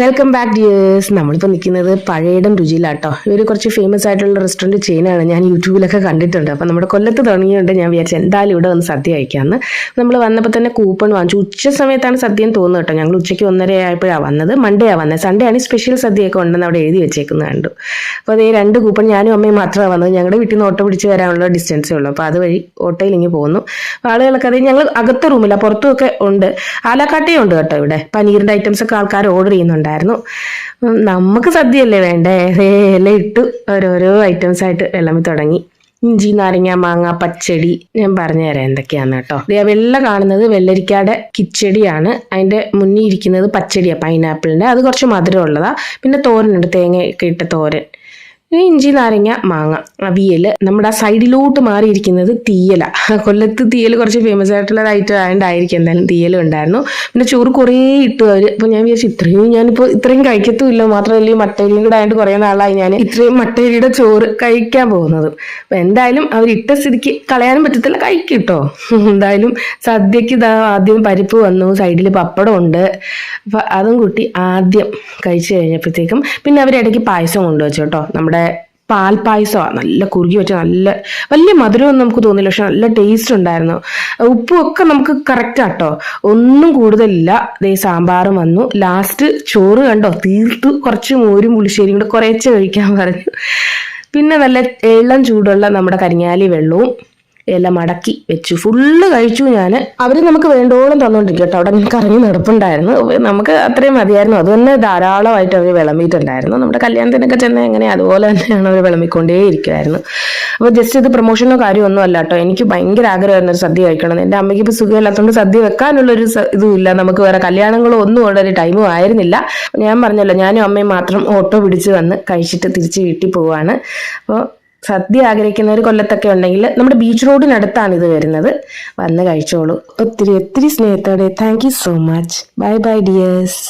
Welcome back dears. നമ്മളിപ്പോൾ നിൽക്കുന്നത് പഴയടം രുചിയിലാട്ടോ. ഇവർ കുറച്ച് ഫേമസ് ആയിട്ടുള്ള റെസ്റ്റോറൻറ്റ് ചെയിനാണ്. ഞാൻ യൂട്യൂബിലൊക്കെ കണ്ടിട്ടുണ്ട്. അപ്പോൾ നമ്മുടെ കൊല്ലത്ത് തുടങ്ങിയുണ്ട്. ഞാൻ വിചാരിച്ചു എന്തായാലും ഇവിടെ വന്ന് സദ്യ കഴിക്കാമെന്ന്. നമ്മൾ വന്നപ്പോൾ തന്നെ കൂപ്പൺ വാങ്ങിച്ചു. ഉച്ച സമയത്താണ് സദ്യ എന്ന് തോന്നുന്നു കേട്ടോ. ഞങ്ങൾ ഉച്ചയ്ക്ക് 1:30 ആയപ്പോഴാണ് വന്നത്. മൺഡേയാണ് വന്നത്. സൺഡേ ആണ് സ്പെഷ്യൽ സദ്യയൊക്കെ ഉണ്ടെന്ന് അവിടെ എഴുതി വെച്ചേക്കുന്നത് കണ്ടു. അപ്പോൾ അതേ 2 കൂപ്പൺ ഞാനും അമ്മയും മാത്രമാണ് വന്നത്. ഞങ്ങളുടെ വീട്ടിൽ നിന്ന് ഓട്ടോ പിടിച്ച് വരാനുള്ള ഡിസ്റ്റൻസേ ഉള്ളൂ. അപ്പോൾ അതുവഴി ഓട്ടോയിൽ ഇങ്ങനെ പോകുന്നു. ആളുകളൊക്കെ അത് ഞങ്ങൾ അകത്തെ റൂമില്ല, പുറത്തുമൊക്കെ ഉണ്ട്. ആലാക്കാട്ടയും ഉണ്ട് കേട്ടോ. ഇവിടെ പനീറിൻ്റെ ഐറ്റംസ് ഒക്കെ ആൾക്കാർ ഓർഡർ ചെയ്യുന്നുണ്ടായിരുന്നു. നമുക്ക് സദ്യയല്ലേ വേണ്ടേ? എല്ലാം ഇട്ടു ഓരോരോ ഐറ്റംസ് ആയിട്ട് എല്ലാമേ തുടങ്ങി. ഇഞ്ചി, നാരങ്ങ, മാങ്ങ, പച്ചടി. ഞാൻ പറഞ്ഞുതരാം എന്തൊക്കെയാന്ന് കേട്ടോ. വെള്ള കാണുന്നത് വെള്ളരിക്കയുടെ കിച്ചടിയാണ്. അതിന്റെ മുന്നിൽ ഇരിക്കുന്നത് പച്ചടിയാണ്, പൈനാപ്പിളിന്റെ. അത് കുറച്ച് മധുരമുള്ളതാ. പിന്നെ തോരനുണ്ട്, തേങ്ങയൊക്കെ ഇട്ട തോരൻ. ഇഞ്ചി, നാരങ്ങ, മാങ്ങ, അവിയൽ. നമ്മുടെ ആ സൈഡിലോട്ട് മാറിയിരിക്കുന്നത് തീയല. കൊല്ലത്ത് തീയൽ കുറച്ച് ഫേമസ് ആയിട്ടുള്ള ഐറ്റം ആയതുകൊണ്ടായിരിക്കും എന്തായാലും തീയലും ഉണ്ടായിരുന്നു. പിന്നെ ചോറ് കുറേ ഇട്ടു അവർ. അപ്പോൾ ഞാൻ വിചാരിച്ചു ഞാനിപ്പോൾ ഇത്രയും കഴിക്കത്തുമില്ല. മാത്രമല്ല ഈ മട്ടരിയും കൂടെ ആയതുകൊണ്ട് കുറേ നാളായി ഞാൻ ഇത്രയും മട്ടരിയുടെ ചോറ് കഴിക്കാൻ പോകുന്നത്. അപ്പോൾ എന്തായാലും അവരിട്ട സ്ഥിതിക്ക് കളയാനും പറ്റത്തില്ല, കഴിക്കും കേട്ടോ. എന്തായാലും സദ്യക്ക് ആദ്യം പരിപ്പ് വന്നു, സൈഡിൽ പപ്പടം ഉണ്ട്. അപ്പോൾ അതും കൂട്ടി ആദ്യം കഴിച്ചു കഴിഞ്ഞപ്പോഴത്തേക്കും പിന്നെ അവരിടയ്ക്ക് പായസം കൊണ്ടുവച്ചു കേട്ടോ. നമ്മുടെ പാൽപ്പായസമാണ്. നല്ല കുറുകി വെച്ച നല്ല വലിയ മധുരമൊന്നും നമുക്ക് തോന്നില്ല, പക്ഷെ നല്ല ടേസ്റ്റ് ഉണ്ടായിരുന്നു. ഉപ്പും ഒക്കെ നമുക്ക് കറക്റ്റാട്ടോ, ഒന്നും കൂടുതലില്ല. ദേ സാമ്പാറും വന്നു. ലാസ്റ്റ് ചോറ് കണ്ടോ, തീർത്തു. കുറച്ച് മോരും പുളിശ്ശേരിയും കൂടെ കുറേശ്ശെ കഴിക്കാൻ പറഞ്ഞു. പിന്നെ നല്ല ഇളം ചൂടുള്ള നമ്മുടെ കരിങ്ങാലി വെള്ളവും എല്ലാം മടക്കി വെച്ചു. ഫുള്ള് കഴിച്ചു ഞാൻ. അവർ നമുക്ക് വേണ്ടോളം തന്നുകൊണ്ടിരിക്കും കേട്ടോ. അവിടെ ഞാൻ കറങ്ങി നടപ്പുണ്ടായിരുന്നു. നമുക്ക് അത്രയും മതിയായിരുന്നു. അത് തന്നെ ധാരാളമായിട്ട് അവർ വിളമ്പിയിട്ടുണ്ടായിരുന്നു. നമ്മുടെ കല്യാണത്തിനൊക്കെ ചെന്നാൽ എങ്ങനെ അതുപോലെ തന്നെയാണ് അവർ വിളമ്പിക്കൊണ്ടേ ഇരിക്കുമായിരുന്നു. അപ്പോൾ ജസ്റ്റ് ഇത് പ്രൊമോഷനോ കാര്യമൊന്നും അല്ല കേട്ടോ. എനിക്ക് ഭയങ്കര ആഗ്രഹമായിരുന്നു ഒരു സദ്യ കഴിക്കണം. എൻ്റെ അമ്മയ്ക്ക് ഇപ്പോൾ സുഖമില്ലാത്തതുകൊണ്ട് സദ്യ വെക്കാനുള്ളൊരു ഇതുമില്ല. നമുക്ക് വേറെ കല്യാണങ്ങളോ ഒന്നും ഉള്ളൊരു ടൈമും ആയിരുന്നില്ല. ഞാൻ പറഞ്ഞല്ലോ, ഞാനും അമ്മയും മാത്രം ഓട്ടോ പിടിച്ച് വന്ന് കഴിച്ചിട്ട് തിരിച്ച് വീട്ടിൽ പോവാണ്. അപ്പോൾ സദ്യ ആഗ്രഹിക്കുന്നവർ കൊല്ലത്തൊക്കെ ഉണ്ടെങ്കിൽ നമ്മുടെ ബീച്ച് റോഡിനടുത്താണ് ഇത് വരുന്നത്. വന്ന് കഴിച്ചോളൂ. ഒത്തിരി ഒത്തിരി സ്നേഹത്തോടെ. Thank you so much. Bye bye dears.